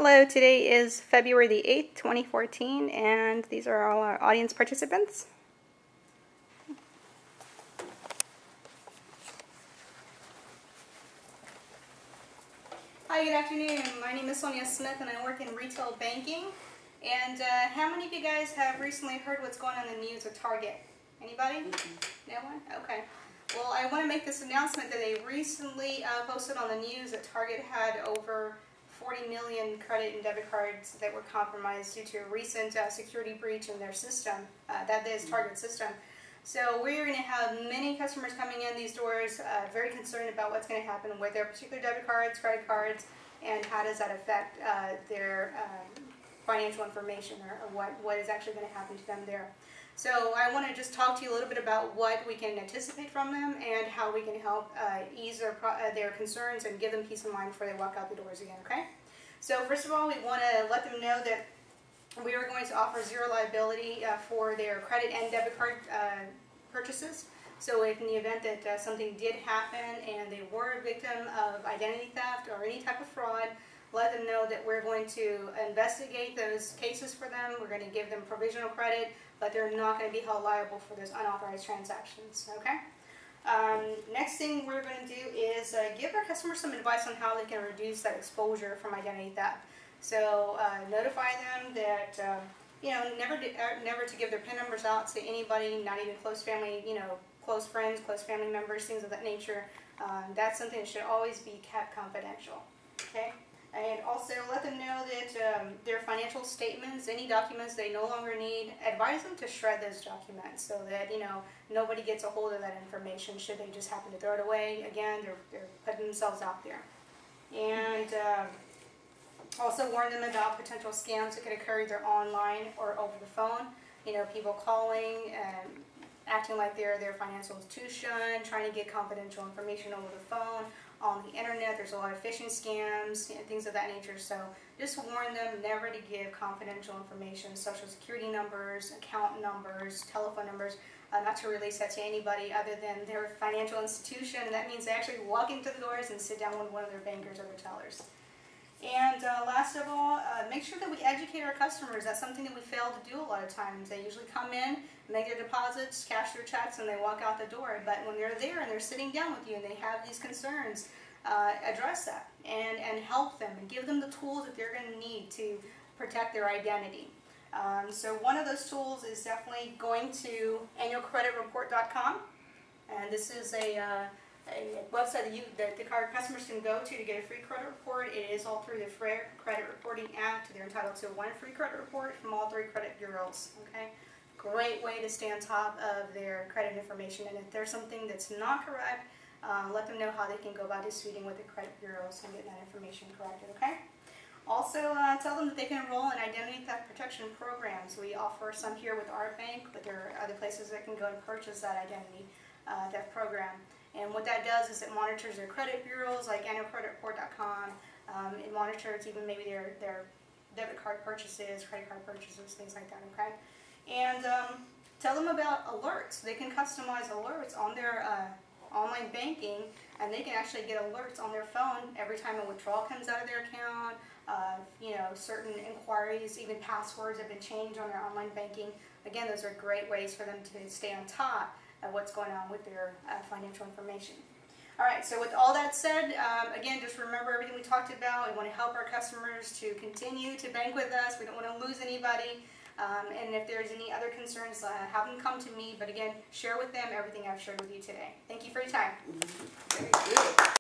Hello, today is February the 8th, 2014, and these are all our audience participants. Hi, good afternoon. My name is Sonia Smith and I work in retail banking. And how many of you guys have recently heard what's going on in the news with Target? Anybody? No one? Okay. Well, I want to make this announcement that they recently posted on the news that Target had over 40 million credit and debit cards that were compromised due to a recent security breach in their system, that is Target's system. So we're going to have many customers coming in these doors very concerned about what's going to happen with their particular debit cards, credit cards, and how does that affect their financial information or what is actually going to happen to them there. So I want to just talk to you a little bit about what we can anticipate from them and how we can help ease their concerns and give them peace of mind before they walk out the doors again, okay? So first of all, we want to let them know that we are going to offer zero liability for their credit and debit card purchases. So if in the event that something did happen and they were a victim of identity theft or any type of fraud, let them know that we're going to investigate those cases for them. We're going to give them provisional credit, but they're not going to be held liable for those unauthorized transactions, okay? Next thing we're going to do is give our customers some advice on how they can reduce that exposure from identity theft. So notify them that, never to give their PIN numbers out to anybody, not even close family, close friends, close family members, things of that nature. That's something that should always be kept confidential, okay? And also let them know that their financial statements, any documents they no longer need, advise them to shred those documents so that, nobody gets a hold of that information should they just happen to throw it away. Again, they're putting themselves out there. And also warn them about potential scams that could occur either online or over the phone. People calling and acting like they're their financial institution, trying to get confidential information over the phone. On the internet, there's a lot of phishing scams and things of that nature. So just warn them never to give confidential information, social security numbers, account numbers, telephone numbers, not to release that to anybody other than their financial institution. And that means they actually walk into the doors and sit down with one of their bankers or their tellers. And last of all, make sure that we educate our customers. That's something that we fail to do a lot of times. They usually come in, make their deposits, cash their checks, and they walk out the door. But when they're there and they're sitting down with you and they have these concerns, address that and help them and give them the tools that they're going to need to protect their identity. So one of those tools is definitely going to annualcreditreport.com. And this is a website that the card customers can go to get a free credit report. It is all through the Fair Credit Reporting Act. They're entitled to one free credit report from all 3 credit bureaus. Okay, great way to stay on top of their credit information. And if there's something that's not correct, let them know how they can go about disputing with the credit bureaus and get that information corrected. Okay. Also, tell them that they can enroll in identity theft protection programs. We offer some here with our bank, but there are other places that can go and purchase that identity theft program. And what that does is it monitors their credit bureaus like annualcreditreport.com. It monitors even maybe their debit card purchases, credit card purchases, things like that, okay? And tell them about alerts. They can customize alerts on their online banking, and they can actually get alerts on their phone every time a withdrawal comes out of their account. Certain inquiries, even passwords have been changed on their online banking. Again, those are great ways for them to stay on top of what's going on with their financial information. All right, so with all that said, again, just remember everything we talked about. We want to help our customers to continue to bank with us. We don't want to lose anybody. And if there's any other concerns, have them come to me. But again, share with them everything I've shared with you today. Thank you for your time. Thank you.